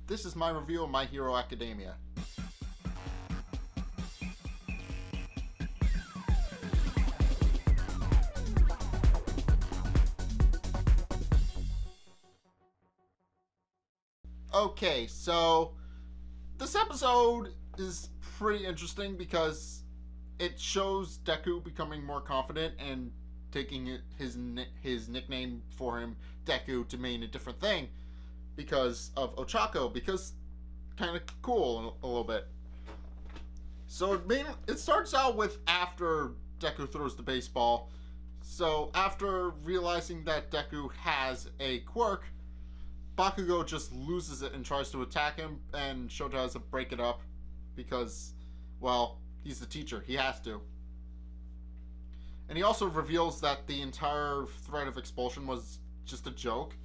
this is my review of My Hero Academia. Okay, so this episode is pretty interesting because it shows Deku becoming more confident and taking his nickname for him, Deku, to mean a different thing because of Ochako, because kind of cool a little bit. So it starts out with after Deku throws the baseball. So after realizing that Deku has a quirk, Bakugo just loses it and tries to attack him, and Shota has to break it up because, well, he's the teacher. He has to. And he also reveals that the entire threat of expulsion was just a joke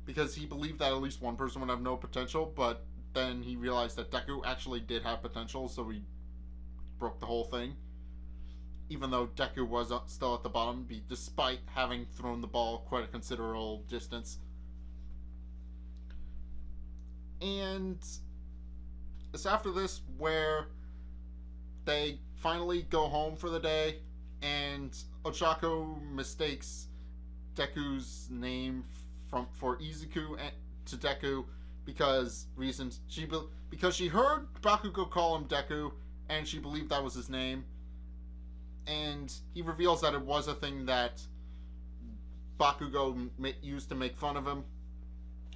because he believed that at least one person would have no potential, but then he realized that Deku actually did have potential, so he broke the whole thing. Even though Deku was still at the bottom, despite having thrown the ball quite a considerable distance. And it's after this where they finally go home for the day, and Ochako mistakes Deku's name for Izuku to Deku because she heard Bakugo call him Deku, and she believed that was his name. And he reveals that it was a thing that Bakugo used to make fun of him.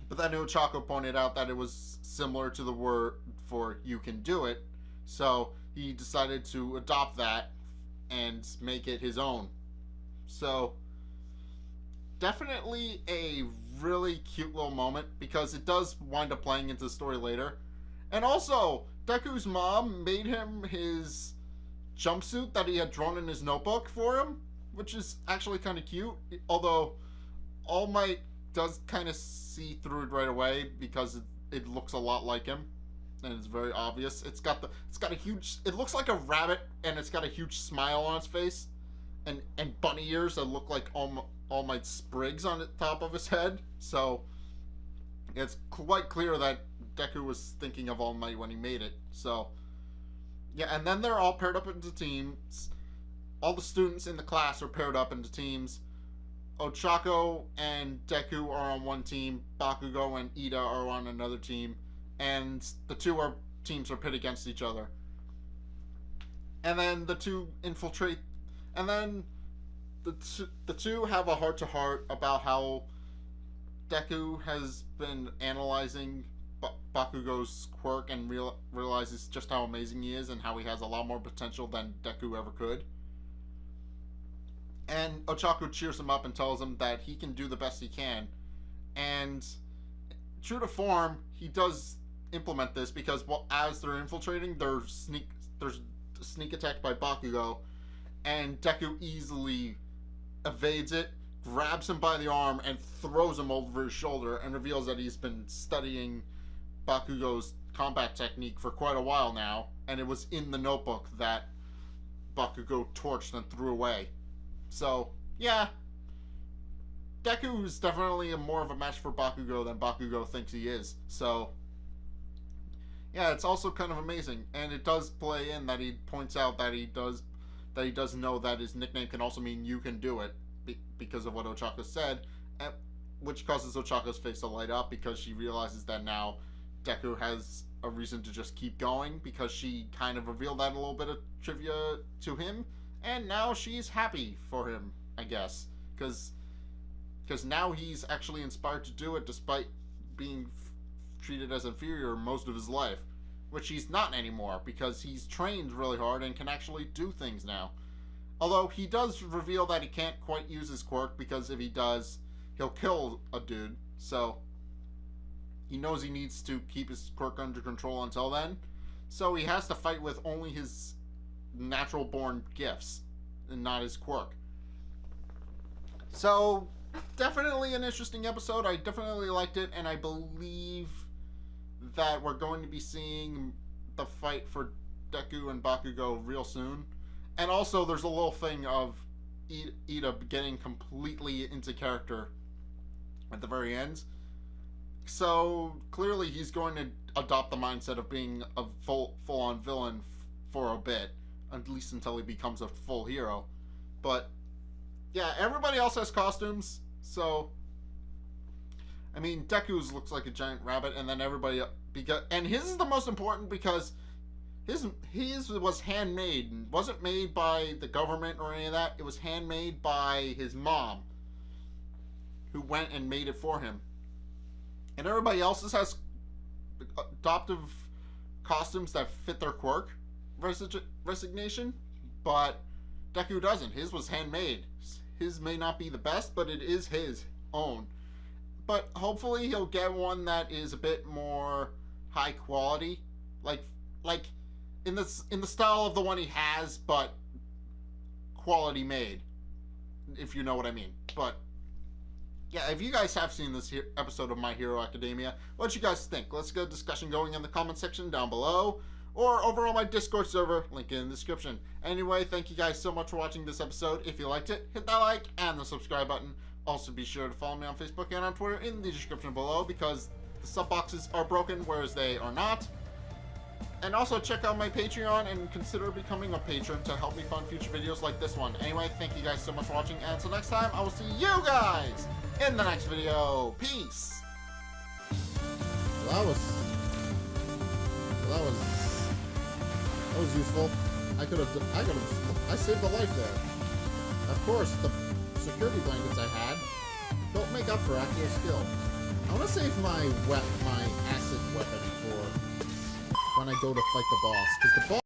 But then Ochako pointed out that it was similar to the word for "you can do it," so he decided to adopt that and make it his own. So, definitely a really cute little moment because it does wind up playing into the story later. And also, Deku's mom made him his jumpsuit that he had drawn in his notebook for him, which is actually kind of cute, although All Might does kind of see through it right away because it looks a lot like him, and it's very obvious. It's got a huge. It looks like a rabbit, and it's got a huge smile on its face, and bunny ears that look like All Might's sprigs on the top of his head. So it's quite clear that Deku was thinking of All Might when he made it. So yeah, and then they're all paired up into teams. All the students in the class are paired up into teams. Ochako and Deku are on one team, Bakugo and Ida are on another team, and the teams are pit against each other. And then the two infiltrate, and then the two have a heart-to-heart about how Deku has been analyzing Bakugo's quirk and realizes just how amazing he is and how he has a lot more potential than Deku ever could. And Ochako cheers him up and tells him that he can do the best he can. And true to form, he does implement this because as they're infiltrating, there's sneak attack by Bakugo, and Deku easily evades it, grabs him by the arm, and throws him over his shoulder, and reveals that he's been studying Bakugo's combat technique for quite a while now, and it was in the notebook that Bakugo torched and threw away. So, yeah, Deku is definitely more of a match for Bakugo than Bakugo thinks he is. So, yeah, it's also kind of amazing, and it does play in that he points out that he does know that his nickname can also mean "you can do it" because of what Ochako said, which causes Ochako's face to light up because she realizes that now Deku has a reason to just keep going because she kind of revealed that a little bit of trivia to him. And now she's happy for him, I guess, because now he's actually inspired to do it despite being treated as inferior most of his life, which he's not anymore because he's trained really hard and can actually do things now. Although he does reveal that he can't quite use his quirk because if he does, he'll kill a dude, so he knows he needs to keep his quirk under control until then, so he has to fight with only his natural born gifts and not his quirk. So definitely an interesting episode. I definitely liked it, and I believe that we're going to be seeing the fight for Deku and Bakugo real soon. And also there's a little thing of Ida getting completely into character at the very end. So clearly he's going to adopt the mindset of being a full-on villain for a bit, at least until he becomes a full hero. But yeah, everybody else has costumes, so I mean, Deku's looks like a giant rabbit, and then everybody and his is the most important because his was handmade and wasn't made by the government or any of that. It was handmade by his mom, who went and made it for him. And everybody else's has adoptive costumes that fit their quirk resignation, but Deku doesn't. His was handmade. His may not be the best, but it is his own. But hopefully he'll get one that is a bit more high quality, like in the style of the one he has, but quality made, if you know what I mean. But yeah, if you guys have seen this episode of My Hero Academia, what you guys think? Let's get a discussion going in the comment section down below, or over on my Discord server, link in the description. Anyway, thank you guys so much for watching this episode. If you liked it, hit that like and the subscribe button. Also, be sure to follow me on Facebook and on Twitter in the description below, because the sub boxes are broken, whereas they are not. And also check out my Patreon and consider becoming a patron to help me fund future videos like this one. Anyway, thank you guys so much for watching, and until next time, I will see you guys in the next video. Peace! That was useful. I saved a life there. Of course, the security blankets I had don't make up for actual skill. I want to save my acid weapon for when I go to fight the boss, because the boss